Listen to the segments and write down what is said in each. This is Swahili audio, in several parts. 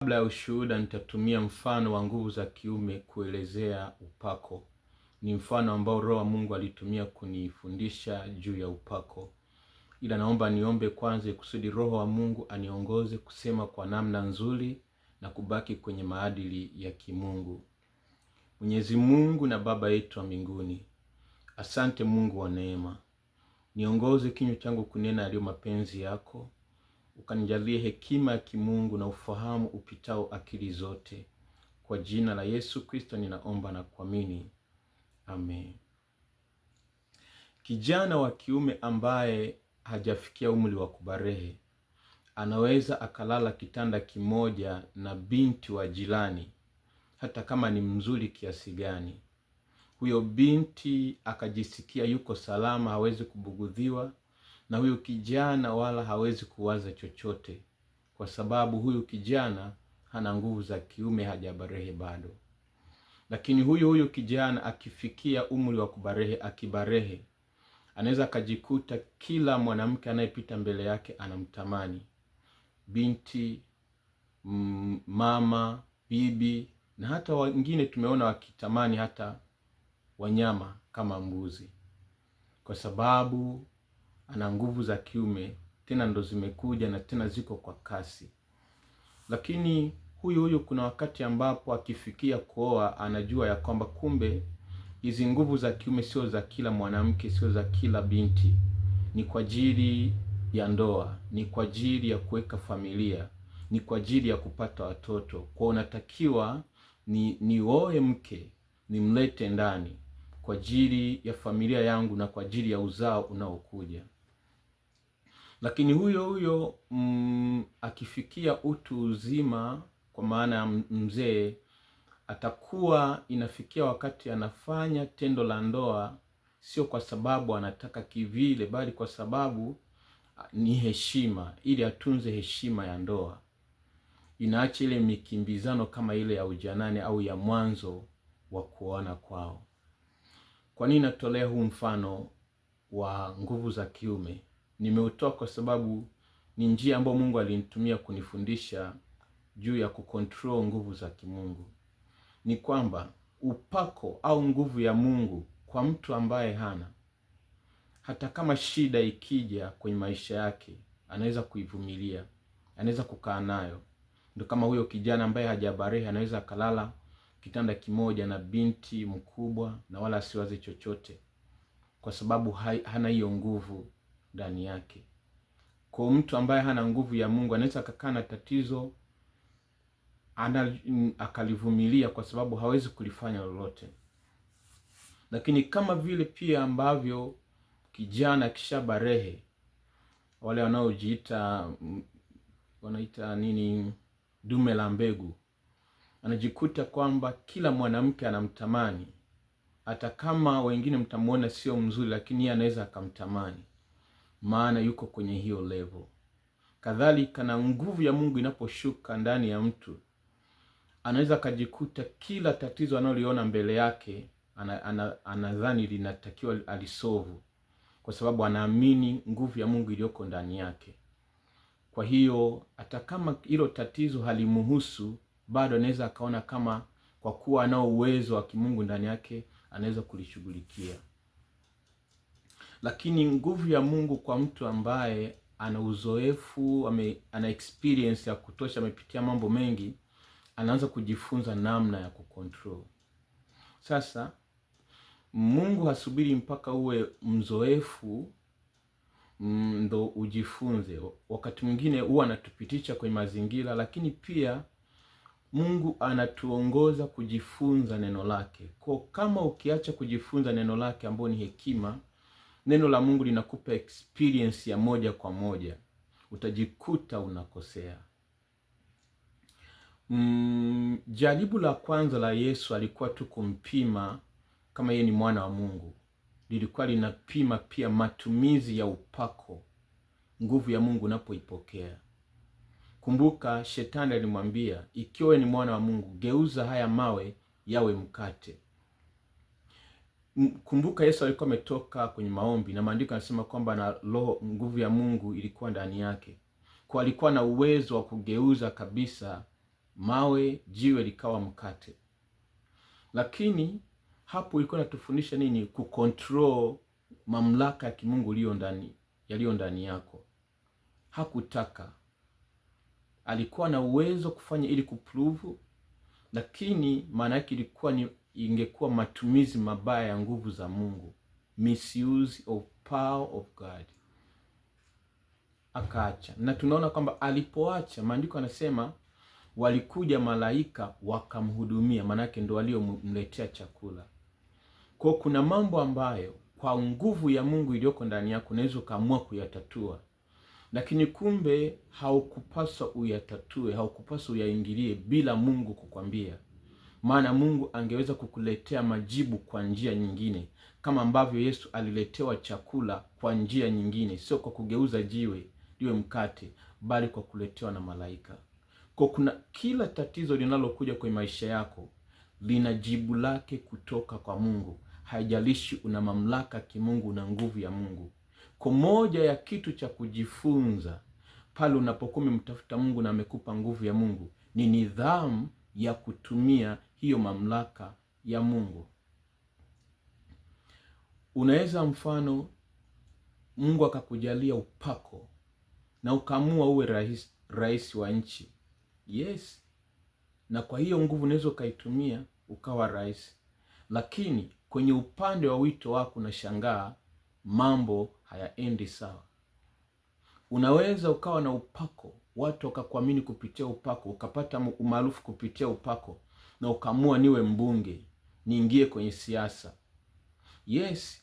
Kabla ya ushuhuda nitatumia mfano wa nguvu za kiume kuelezea upako. Ni mfano ambao Roho wa Mungu alitumia kunifundisha juu ya upako. Ila naomba niombe kwanza kusudi Roho wa Mungu aniongoze kusema kwa namna nzuri na kubaki kwenye maadili ya kimungu. Mwenyezi Mungu na Baba yetu wa mbinguni, asante Mungu wa neema. Niongoze kinywa changu kunena yaliyo mapenzi yako. Ukanijalie hekima ya kimungu na ufahamu upitao akili zote. Kwa jina la Yesu Kristo ninaomba na kuamini. Amen. Kijana wa kiume ambaye hajafikia umri wa kubarehe anaweza akalala kitanda kimoja na binti wa jirani, hata kama ni mzuri kiasi gani. Huyo binti akajisikia yuko salama, hawezi kubugudhiwa, na huyu kijana wala hawezi kuwaza chochote, kwa sababu huyu kijana hana nguvu za kiume, hajabarehe bado. Lakini huyu kijana akifikia umri wa kubarehe, akibarehe, anaweza akajikuta kila mwanamke anayepita mbele yake anamtamani. Binti, mama, bibi, na hata wengine tumeona wakitamani hata wanyama kama mbuzi, kwa sababu ana nguvu za kiume, tena ndo zimekuja na tena ziko kwa kasi. Lakini huyu kuna wakati ambapo akifikia kuoa anajua ya kwamba kumbe hizi nguvu za kiume sio za kila mwanamke, sio za kila binti. Ni kwa ajili ya ndoa, ni kwa ajili ya kuweka familia, ni kwa ajili ya kupata watoto. Kwa unatakiwa nioe mke, nimlete ndani kwa ajili ya familia yangu na kwa ajili ya uzao unaokuja. Lakini huyo akifikia utu uzima, kwa maana ya mzee, atakuwa inafikia wakati anafanya tendo la ndoa sio kwa sababu anataka kivile, bali kwa sababu ni heshima, ili atunze heshima ya ndoa. Inaacha ile mikimbizano kama ile ya ujanani au ya mwanzo wa kuoana kwao. Kwa nini natolea huu mfano wa nguvu za kiume? Nimeutoa kwa sababu ni njia ambayo Mungu alinitumia kunifundisha juu ya kucontrol nguvu za kimungu. Ni kwamba upako au nguvu ya Mungu kwa mtu ambaye hana, hata kama shida ikija kwenye maisha yake, anaweza kuivumilia, anaweza kukaa nayo. Ndio kama huyo kijana ambaye hajabarehe anaweza akalala kitanda kimoja na binti mkubwa na wala asiwaze chochote, kwa sababu hana hiyo nguvu ndani yake. Kwa mtu ambaye hana nguvu ya Mungu anaweza akakaa na tatizo akalivumilia, kwa sababu hawezi kulifanya lolote. Lakini kama vile pia ambavyo kijana kisha barehe, wale wanaojiita wanaita nini, dume la mbegu, anajikuta kwamba kila mwanamke anamtamani, hata kama wengine mtamuona sio mzuri, lakini yeye anaweza akamtamani, maana yuko kwenye hiyo level. Kadhalika na nguvu ya Mungu inaposhuka ndani ya mtu, anaweza kujikuta kila tatizo analoliona mbele yake anadhani linatakiwa alisovu, kwa sababu anaamini nguvu ya Mungu iliyoko ndani yake. Kwa hiyo hata kama hilo tatizo halimuhusu, bado anaweza akaona kama kwa kuwa anao uwezo wa kimungu ndani yake anaweza kulishughulikia. Lakini nguvu ya Mungu kwa mtu ambaye ana uzoefu, ana experience ya kutosha, amepitia mambo mengi, anaanza kujifunza namna ya kucontrol. Sasa Mungu hasubiri mpaka uwe mzoefu ndo ujifunze. Wakati mwingine huwa anatupitisha kwenye mazingira, lakini pia Mungu anatuongoza kujifunza neno lake. Kwa kama ukiacha kujifunza neno lake ambalo ni hekima, neno la Mungu linakupa experience ya moja kwa moja, utajikuta unakosea. Jaribu la kwanza la Yesu alikuwa tu kumpima kama yeye ni mwana wa Mungu. Lilikuwa linapima pia matumizi ya upako, nguvu ya Mungu unapoipokea. Kumbuka shetani alimwambia, ikiwa ni mwana wa Mungu, geuza haya mawe yawe mkate. Kumbuka Yesu alikuwa ametoka kwenye maombi, na maandiko yanasema kwamba na roho, nguvu ya Mungu ilikuwa ndani yake. Kwa alikuwa na uwezo wa kugeuza kabisa mawe, jiwe likawa mkate. Lakini hapo ilikuwa inatufundisha nini? Kucontrol mamlaka ya kimungu yaliyo ndani yako. Hakutaka, alikuwa na uwezo kufanya ili kuprove, lakini maana yake ingekuwa matumizi mabaya ya nguvu za Mungu, misuse of power of God. Akaacha, na tunaona kwamba alipoacha, maandiko anasema walikuja malaika wakamhudumia, manake ndo waliomletea chakula. Kwa kuna mambo ambayo kwa nguvu ya Mungu iliyoko ndani yako unaweza ukaamua kuyatatua, lakini kumbe haukupaswa uyatatue, haukupaswa uyaingilie bila Mungu kukwambia. Maana Mungu angeweza kukuletea majibu kwa njia nyingine, kama ambavyo Yesu aliletewa chakula kwa njia nyingine, sio kwa kugeuza jiwe liwe mkate, bali kwa kuletewa na malaika. Kwa kuna kila tatizo linalokuja kwenye maisha yako lina jibu lake kutoka kwa Mungu. Haijalishi una mamlaka kimungu na nguvu ya Mungu. Kwa moja ya kitu cha kujifunza pale unapokuwa umemtafuta Mungu na amekupa nguvu ya Mungu ni nidhamu ya kutumia hiyo mamlaka ya Mungu. Unaweza mfano Mungu akakujalia upako na ukaamua uwe rais wa nchi. Yes. Na kwa hiyo nguvu unaweza ukaitumia ukawa rais. Lakini kwenye upande wa wito wako unashangaa mambo hayaendi sawa. Unaweza ukawa na upako, watu wakakuamini kupitia upako, ukapata umaarufu kupitia upako, na ukaamua niwe mbunge, niingie kwenye siasa. Yes,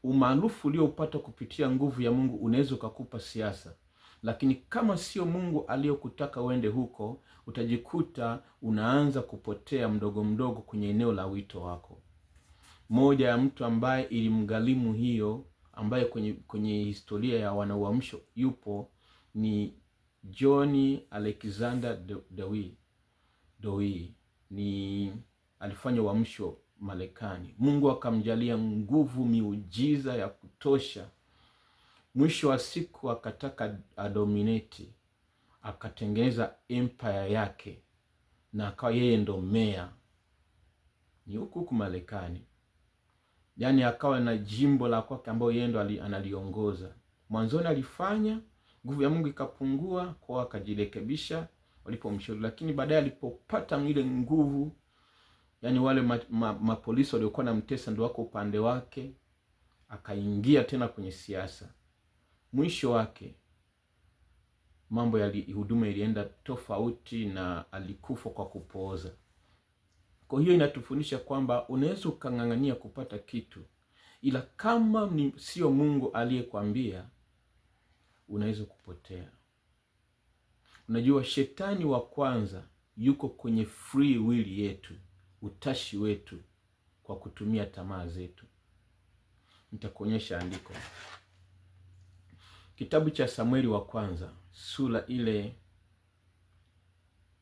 umaarufu ulioupata kupitia nguvu ya Mungu unaweza ukakupa siasa. Lakini kama sio Mungu aliyokutaka uende huko, utajikuta unaanza kupotea mdogo mdogo kwenye eneo la wito wako. Moja ya mtu ambaye ilimgharimu hiyo, ambaye kwenye historia ya wanauamsho yupo, ni John Alexander Dowie. Ni alifanya uamsho Marekani. Mungu akamjalia nguvu, miujiza ya kutosha. Mwisho wa siku akataka adominate, akatengeneza empire yake na akawa yeye ndo meya. Ni huku Marekani. Yaani akawa na jimbo la kwake ambao yeye ndo analiongoza. Mwanzoni alifanya, nguvu ya Mungu ikapungua, kwa akajirekebisha walipomshauri, lakini baadaye alipopata ile nguvu, yani wale mapolisi waliokuwa na mtesa ndio wako upande wake, akaingia tena kwenye siasa. Mwisho wake mambo ya huduma ilienda tofauti na alikufa kwa kupooza. Kwa hiyo inatufundisha kwamba unaweza ukang'ang'ania kupata kitu, ila kama sio Mungu aliyekwambia, unaweza kupotea. Unajua shetani wa kwanza yuko kwenye free will yetu, utashi wetu, kwa kutumia tamaa zetu. Nitakuonyesha andiko. Kitabu cha Samueli wa kwanza, sura ile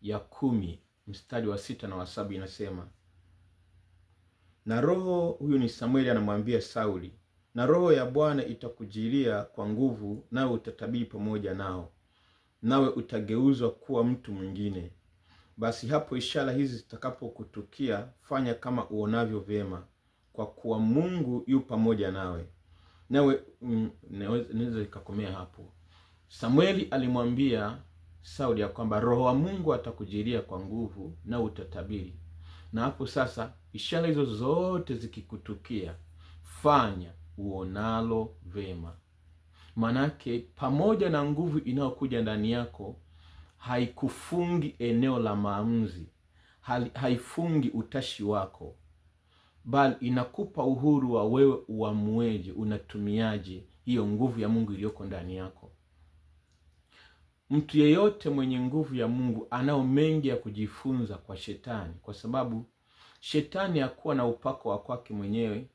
ya 10, mstari wa 6 na wa 7 inasema, na roho, huyu ni Samueli anamwambia Sauli, na roho ya Bwana itakujilia kwa nguvu, nawe utatabiri pamoja nao, nawe utageuzwa kuwa mtu mwingine. Basi hapo ishara hizi zitakapokutukia, fanya kama uonavyo vyema, kwa kuwa Mungu yu pamoja nawe. Nawe naweza ikakomea hapo. Samueli alimwambia Sauli ya kwamba roho wa Mungu atakujilia kwa nguvu na utatabiri. Na hapo sasa ishara hizo zote zikikutukia, fanya uonalo vema. Manake pamoja na nguvu inayokuja ndani yako, haikufungi eneo la maamuzi, haifungi utashi wako, bali inakupa uhuru wa wewe uamueje, unatumiaje hiyo nguvu ya Mungu iliyoko ndani yako. Mtu yeyote mwenye nguvu ya Mungu anao mengi ya kujifunza kwa shetani, kwa sababu shetani hakuwa na upako wa kwake mwenyewe.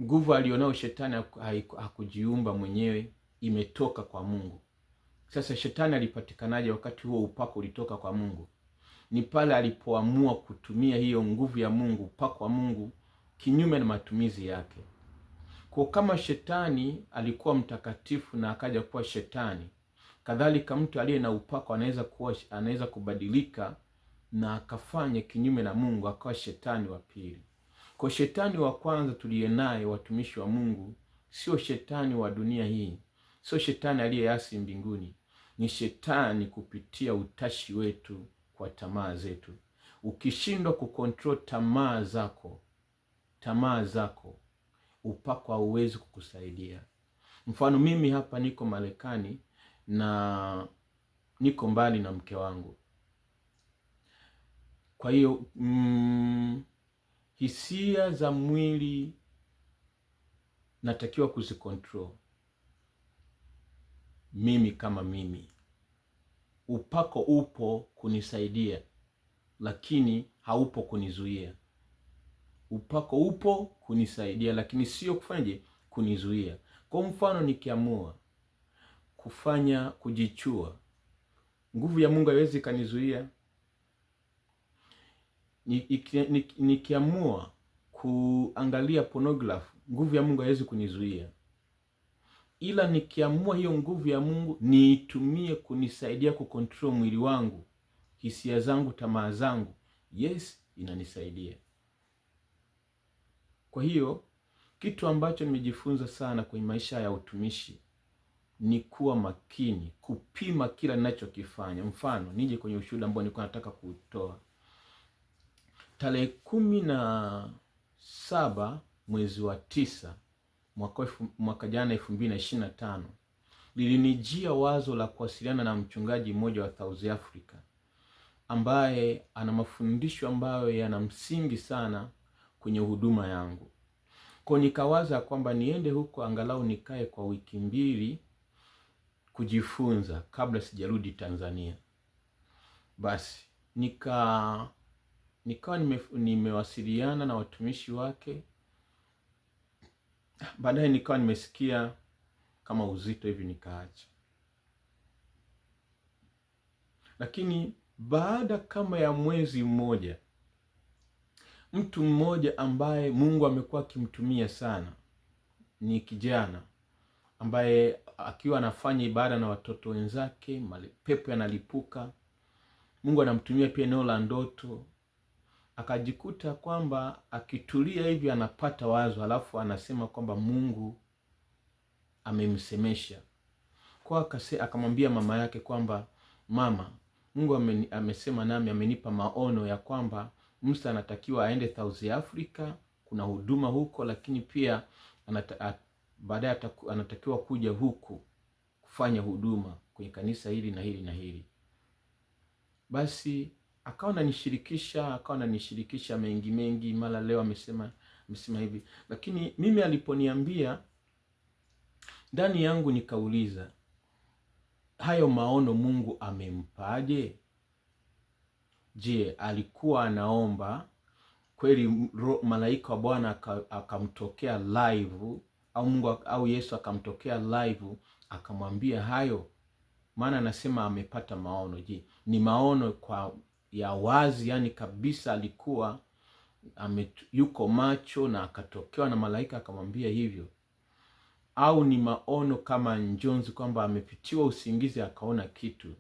Nguvu alionao shetani hakujiumba mwenyewe, imetoka kwa Mungu. Sasa shetani alipatikanaje wakati huo upako ulitoka kwa Mungu? Ni pale alipoamua kutumia hiyo nguvu ya Mungu, upako wa Mungu, kinyume na matumizi yake. Kwa kama shetani alikuwa mtakatifu na akaja kuwa shetani, kadhalika mtu aliye na upako anaweza kubadilika na akafanya kinyume na Mungu, akawa shetani wa pili. Kwa shetani wa kwanza tuliye naye watumishi wa Mungu sio shetani wa dunia hii, sio shetani aliyeasi mbinguni, ni shetani kupitia utashi wetu kwa tamaa zetu. Ukishindwa kukontrol tamaa zako, upako hauwezi kukusaidia. Mfano, mimi hapa niko Marekani na niko mbali na mke wangu. Kwa hiyo hisia za mwili natakiwa kuzikontrol mimi kama mimi. Upako upo kunisaidia, lakini haupo kunizuia. Upako upo kunisaidia, lakini sio kufanyaje, kunizuia. Kwa mfano, nikiamua kujichua, nguvu ya Mungu haiwezi kanizuia. Nikiamua kuangalia pornography, nguvu ya Mungu haiwezi kunizuia. Ila nikiamua hiyo nguvu ya Mungu niitumie kunisaidia kukontrol mwili wangu, hisia zangu, tamaa zangu, yes, inanisaidia. Kwa hiyo kitu ambacho nimejifunza sana kwenye maisha ya utumishi ni kuwa makini, kupima kila ninachokifanya. Mfano, nije kwenye ushuhuda ambao nilikuwa nataka kutoa. Tarehe 17 mwezi wa 9 mwaka jana 2025, lilinijia wazo la kuwasiliana na mchungaji mmoja wa South Africa ambaye ana mafundisho ambayo yana msingi sana kwenye huduma yangu. Kwa nikawaza kwamba niende huko angalau nikae kwa wiki 2 kujifunza kabla sijarudi Tanzania. Basi nikawa nimewasiliana na watumishi wake. Baadaye nikawa nimesikia kama uzito hivi, nikaacha. Lakini baada kama ya mwezi mmoja, mtu mmoja ambaye Mungu amekuwa akimtumia sana, ni kijana ambaye akiwa anafanya ibada na watoto wenzake, pepo yanalipuka. Mungu anamtumia pia eneo la ndoto. Akajikuta kwamba akitulia hivi anapata wazo, halafu anasema kwamba Mungu amemsemesha. Kwa akamwambia mama yake kwamba, mama, Mungu amesema nami, amenipa maono ya kwamba Musa anatakiwa aende South Africa, kuna huduma huko, lakini pia baadaye anatakiwa kuja huku kufanya huduma kwenye kanisa hili na hili na hili. Basi akawa ananishirikisha mengi, mara leo amesema hivi. Lakini mimi aliponiambia, ndani yangu nikauliza, hayo maono Mungu amempaje? Je, alikuwa anaomba kweli malaika wa Bwana akamtokea live, au Mungu au Yesu akamtokea live akamwambia hayo? Maana anasema amepata maono. Je, ni maono ya wazi, yani kabisa alikuwa yuko macho na akatokewa na malaika akamwambia hivyo? Au ni maono kama njonzi, kwamba amepitiwa usingizi akaona kitu?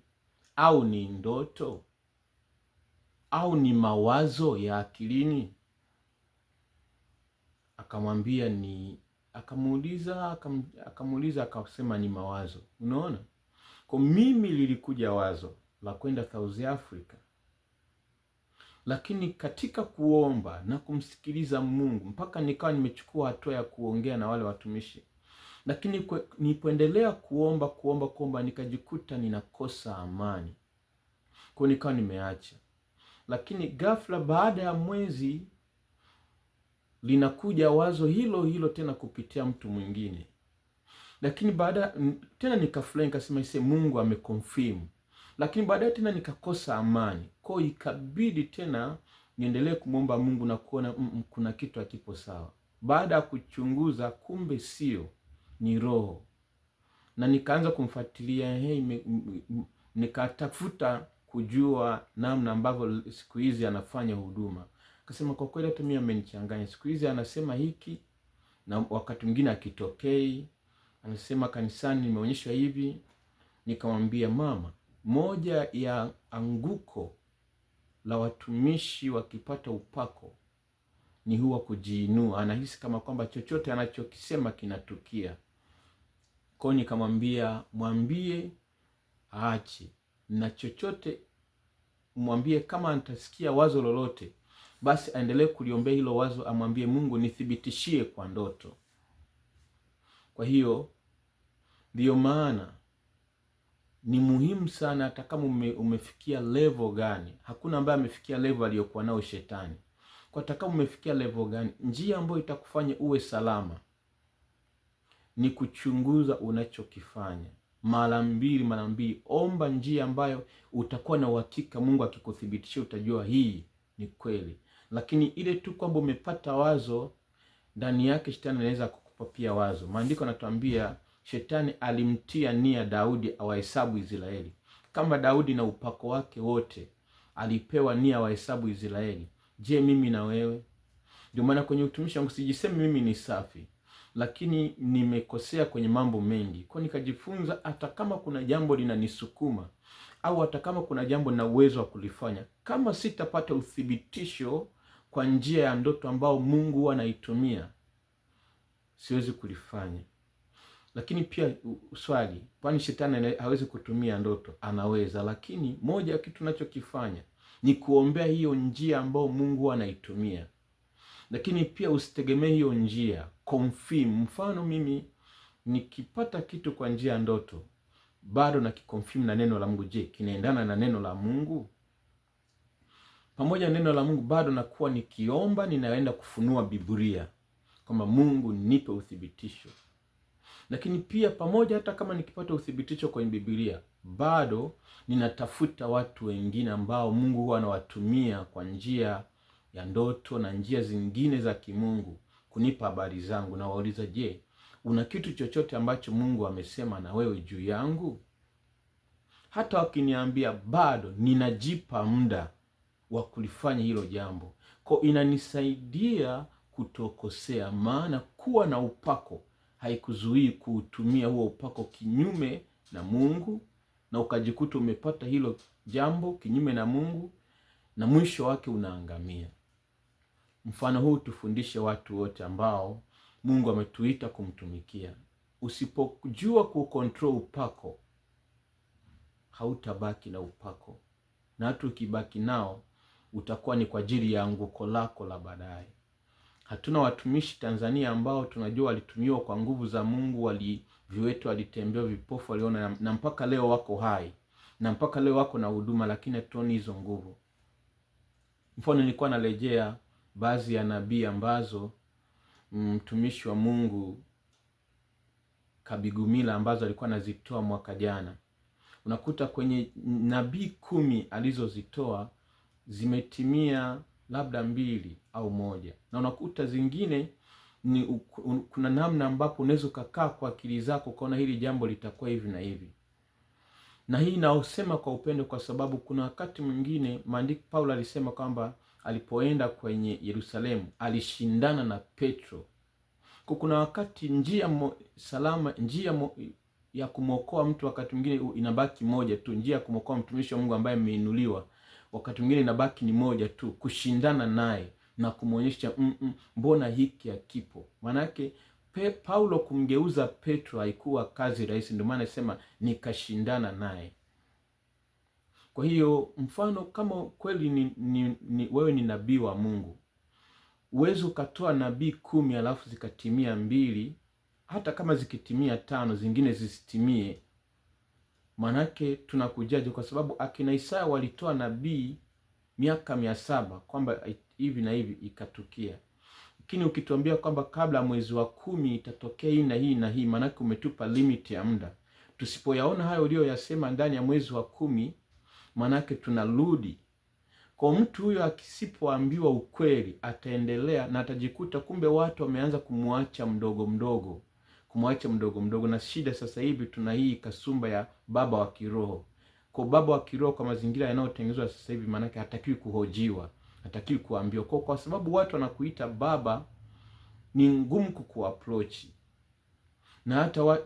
Au ni ndoto? Au ni mawazo ya akilini? Akamwambia akamuuliza akasema ni mawazo. Unaona? Kwa mimi lilikuja wazo la kwenda South Africa, lakini katika kuomba na kumsikiliza Mungu, mpaka nikawa nimechukua hatua ya kuongea na wale watumishi, lakini nipoendelea kuomba nikajikuta ninakosa amani. Kwa nikawa nimeacha. Lakini ghafla baada ya mwezi linakuja wazo hilo tena kupitia mtu mwingine. Lakini baada tena nikafurahi, nikasema Mungu ameconfirm. Lakini baadaye tena nikakosa amani. Kwa ikabidi tena niendelee kumwomba Mungu na kuona kuna kitu hakipo sawa. Baada ya kuchunguza, kumbe sio, ni roho. Na nikaanza kumfuatilia, nikatafuta kujua namna ambavyo siku hizi anafanya huduma. Akasema kwa kweli hata mimi amenichanganya. Siku hizi anasema hiki na wakati mwingine akitokei anasema kanisani nimeonyeshwa hivi. Nikamwambia, mama, moja ya anguko la watumishi wakipata upako ni huwa kujiinua. Anahisi kama kwamba chochote anachokisema kinatukia. Kwa hiyo nikamwambia, mwambie aache, na chochote mwambie kama atasikia wazo lolote, basi aendelee kuliombea hilo wazo, amwambie Mungu, nithibitishie kwa ndoto. Kwa hiyo ndiyo maana ni muhimu sana, hata kama umefikia level gani. Hakuna ambaye amefikia level aliyokuwa nao shetani. Kwa hata kama umefikia level gani, njia ambayo itakufanya uwe salama ni kuchunguza unachokifanya mara mbili. Omba njia ambayo utakuwa na uhakika Mungu akikuthibitishia utajua hii ni kweli. Lakini ile tu kwamba umepata wazo, ndani yake shetani anaweza kukupa pia wazo. Maandiko yanatuambia shetani alimtia nia Daudi awahesabu Israeli. Kama Daudi na upako wake wote alipewa nia awahesabu Israeli, je, mimi na wewe? Ndio maana kwenye utumishi wangu sijisemi mimi ni safi, lakini nimekosea kwenye mambo mengi. Kwa nikajifunza, hata kama kuna jambo linanisukuma au hata kama kuna jambo na uwezo wa kulifanya, kama sitapata uthibitisho kwa njia ya ndoto ambao Mungu huwa anaitumia, siwezi kulifanya. Lakini pia swali, kwani shetani hawezi kutumia ndoto? Anaweza, lakini moja ya kitu tunachokifanya ni kuombea hiyo njia ambao Mungu huwa anaitumia. Lakini pia usitegemee hiyo njia, confirm. Mfano, mimi nikipata kitu kwa njia ya ndoto, bado na kiconfirm na neno la Mungu. Je, kinaendana na neno la Mungu? Pamoja na neno la Mungu, bado nakuwa nikiomba, ninaenda kufunua Biblia kwamba Mungu nipe uthibitisho. Lakini pia pamoja, hata kama nikipata uthibitisho kwenye Biblia, bado ninatafuta watu wengine ambao Mungu huwa anawatumia kwa njia ya ndoto na njia zingine za kimungu kunipa habari zangu. Na wauliza, je, una kitu chochote ambacho Mungu amesema na wewe juu yangu? Hata wakiniambia, bado ninajipa muda wa kulifanya hilo jambo. Kwa inanisaidia kutokosea, maana kuwa na upako haikuzuii kuutumia huo upako kinyume na Mungu, na ukajikuta umepata hilo jambo kinyume na Mungu, na mwisho wake unaangamia. Mfano huu tufundishe watu wote ambao Mungu ametuita kumtumikia. Usipojua kucontrol upako, hautabaki na upako, na hata ukibaki nao utakuwa ni kwa ajili ya anguko lako la baadaye. Hatuna watumishi Tanzania ambao tunajua walitumiwa kwa nguvu za Mungu, viwete walitembea, vipofu waliona, na mpaka leo wako hai, na mpaka leo wako na huduma, lakini hatuoni hizo nguvu. Mfano, nilikuwa narejea baadhi ya nabii ambazo mtumishi wa Mungu Kabigumila ambazo alikuwa anazitoa mwaka jana. Unakuta kwenye nabii 10 alizozitoa zimetimia labda 2 au 1, na unakuta zingine kuna namna ambapo unaweza kukaa kwa akili zako ukaona hili jambo litakuwa hivi na hivi. Na hii naosema kwa upendo, kwa sababu kuna wakati mwingine maandiko, Paulo alisema kwamba alipoenda kwenye Yerusalemu alishindana na Petro. Kuna wakati njia ya kumwokoa mtu wakati mwingine inabaki moja tu. Njia ya kumwokoa mtumishi wa Mungu ambaye ameinuliwa wakati mwingine inabaki ni moja tu, kushindana naye na kumwonyesha mbona hiki hakipo. Maanake Paulo kumgeuza Petro haikuwa kazi rahisi, ndio maana nasema nikashindana naye. Kwa hiyo mfano, kama kweli wewe ni nabii wa Mungu, uwezo ukatoa nabii 10 alafu zikatimia 2, hata kama zikitimia 5 zingine zisitimie, manake tunakujaje? Kwa sababu akina Isaya walitoa nabii miaka 700 kwamba hivi na hivi ikatukia. Lakini ukituambia kwamba kabla mwezi wa 10 itatokea hii na hii na hii, manake umetupa limit ya muda. Tusipoyaona hayo uliyoyasema ndani ya mwezi wa 10, manake tunarudi kwa mtu huyo. Akisipoambiwa ukweli ataendelea na atajikuta kumbe watu wameanza kumwacha mdogo mdogo. Na shida sasa hivi tuna hii kasumba ya baba wa kiroho. Kwa baba wa kiroho, kwa mazingira yanayotengenezwa sasa hivi, manake hatakiwi kuhojiwa, hatakiwi kuambiwa. Kwa sababu watu wanakuita baba, ni ngumu kukuapproach. Na hata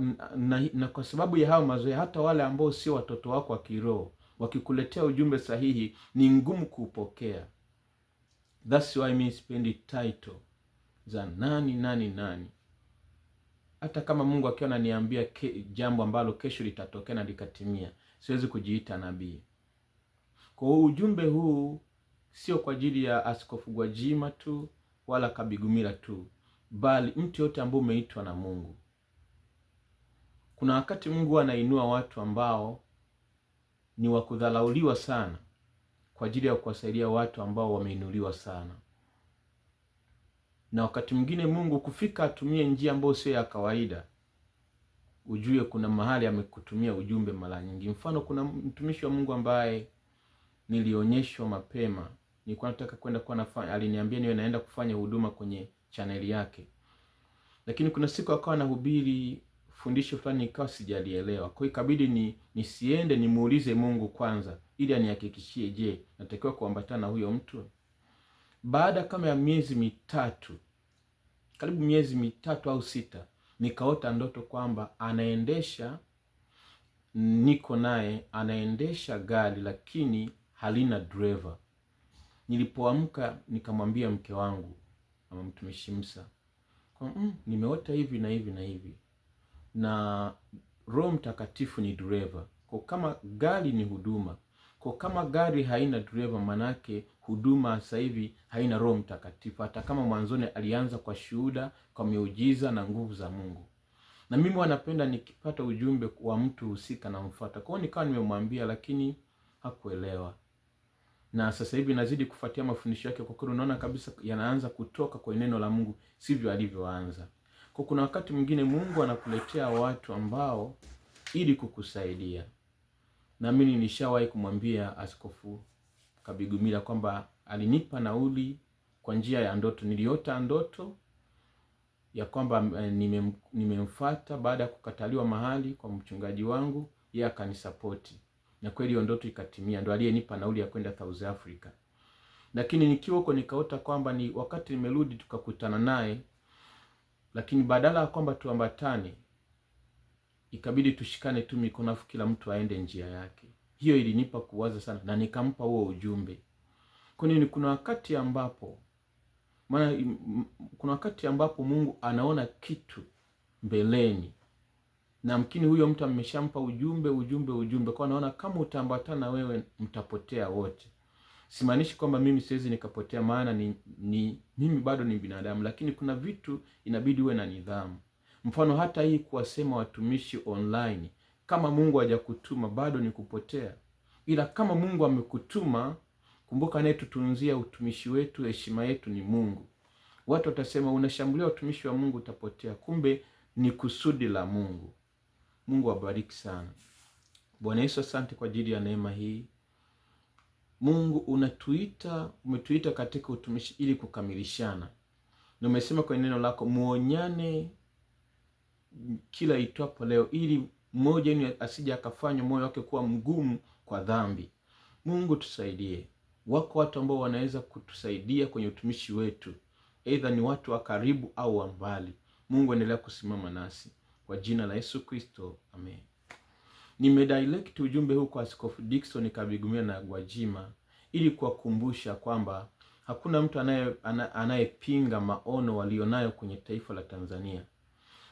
na kwa sababu ya hao mazoea, hata wale ambao sio watoto wako wa kiroho wakikuletea ujumbe sahihi ni ngumu kuupokea. That's why mimi sipendi title za nani. Hata kama Mungu akiwa ananiambia jambo ambalo kesho litatokea na likatimia, siwezi kujiita nabii. Kwa hiyo ujumbe huu sio kwa ajili ya Askofu Gwajima tu wala Kabigumila tu, bali mtu yote ambaye umeitwa na Mungu. Kuna wakati Mungu anainua watu ambao ni wa kudhalauliwa sana kwa ajili ya kuwasaidia watu ambao wameinuliwa sana. Na wakati mwingine Mungu kufika atumie njia ambayo sio ya kawaida, ujue kuna mahali amekutumia ujumbe mara nyingi. Mfano, kuna mtumishi wa Mungu ambaye nilionyeshwa mapema, nilikuwa nataka kwenda kwa nafanya, aliniambia niwe naenda kufanya huduma kwenye chaneli yake. Lakini kuna siku akawa anahubiri fundisho fulani nikawa sijalielewa. Kwa hiyo ikabidi nisiende nimuulize Mungu kwanza ili anihakikishie, je, natakiwa kuambatana na huyo mtu? Baada kama ya miezi mitatu, karibu miezi mitatu au 6, nikaota ndoto kwamba niko naye anaendesha gari lakini halina driver. Nilipoamka nikamwambia mke wangu ama mtumishi Musa, nimeota hivi na hivi na hivi, na Roho Mtakatifu ni driver. Kwa kama gari ni huduma, kwa kama gari haina driver, manake huduma sasa hivi haina Roho Mtakatifu, hata kama mwanzoni alianza kwa shuhuda, kwa miujiza na nguvu za Mungu. Na mimi wanapenda nikipata ujumbe wa mtu husika na mfuata. Kwa hiyo nikawa nimemwambia, lakini hakuelewa. Na sasa hivi nazidi kufuatia mafundisho yake, kwa kweli unaona kabisa yanaanza kutoka kwa neno la Mungu sivyo alivyoanza. Kwa kuna wakati mwingine Mungu anakuletea watu ambao ili kukusaidia. Na mimi nishawahi kumwambia Askofu Kabigumila kwamba alinipa nauli kwa njia ya ndoto. Niliota ndoto ya kwamba nimemfuata baada ya kukataliwa mahali kwa mchungaji wangu, yeye akanisapoti. Na kweli hiyo ndoto ikatimia, ndo aliyenipa nauli ya kwenda South Africa. Lakini nikiwa huko nikaota kwamba ni wakati nimerudi tukakutana naye, lakini badala ya kwamba tuambatane, ikabidi tushikane tu mikono afu kila mtu aende njia yake. Hiyo ilinipa kuwaza sana na nikampa huo ujumbe. Kwa nini? Kuna wakati ambapo Mungu anaona kitu mbeleni, na mkini huyo mtu ameshampa ujumbe kwa anaona kama utaambatana wewe mtapotea wote. Simaanishi kwamba mimi siwezi nikapotea, maana ni mimi bado ni binadamu, lakini kuna vitu inabidi uwe na nidhamu. Mfano hata hii kuwasema watumishi online, kama Mungu hajakutuma bado ni kupotea. Ila kama Mungu amekutuma, kumbuka anayetutunzia utumishi wetu, heshima yetu ni Mungu. Watu watasema unashambulia watumishi wa Mungu utapotea, kumbe ni kusudi la Mungu. Mungu awabariki sana. Bwana Yesu, asante kwa ajili ya neema hii. Mungu umetuita katika utumishi ili kukamilishana. Na umesema kwa neno lako muonyane kila itwapo leo, ili mmoja wenu asije akafanya moyo wake kuwa mgumu kwa dhambi. Mungu tusaidie. Wako watu ambao wanaweza kutusaidia kwenye utumishi wetu, aidha ni watu wa karibu au wa mbali. Mungu endelea kusimama nasi kwa jina la Yesu Kristo, amen. Nimedirect ujumbe huu kwa Askofu Dickson Kabigumila na Gwajima ili kuwakumbusha kwamba hakuna mtu anayepinga maono walionayo kwenye taifa la Tanzania.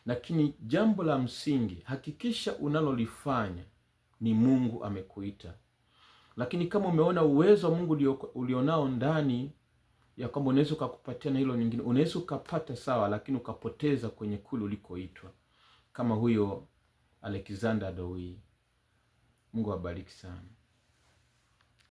Lakini jambo la msingi, hakikisha unalolifanya ni Mungu amekuita. Lakini kama umeona uwezo wa Mungu ulionao ndani ya kwamba unaweza kukupatia na hilo nyingine, unaweza ukapata sawa, lakini ukapoteza kwenye kule ulikoitwa. Kama huyo Alexander Doi. Mungu awabariki sana.